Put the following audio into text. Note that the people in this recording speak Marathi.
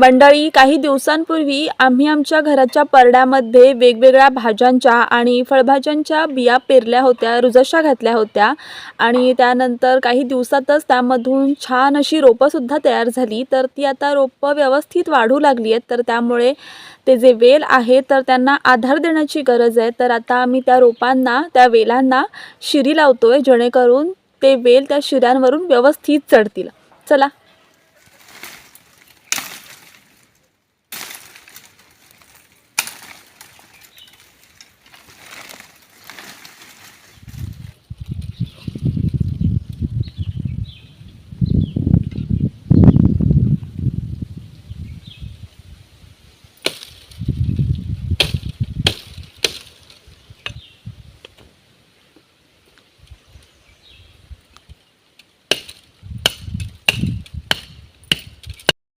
मंडळी, काही दिवसांपूर्वी आम्ही आमच्या घराच्या परड्यामध्ये वेगवेगळ्या भाज्यांच्या आणि फळभाज्यांच्या बिया पेरल्या होत्या, रुजशा घातल्या होत्या आणि त्यानंतर काही दिवसातच त्यामधून छान अशी रोपंसुद्धा तयार झाली. तर ती आता रोपं व्यवस्थित वाढू लागली आहेत. तर त्यामुळे ते जे वेल आहे तर त्यांना आधार देण्याची गरज आहे. तर आता आम्ही त्या रोपांना, त्या वेलांना शिरी लावतोय, जेणेकरून ते वेल त्या शिऱ्यांवरून व्यवस्थित चढतील. चला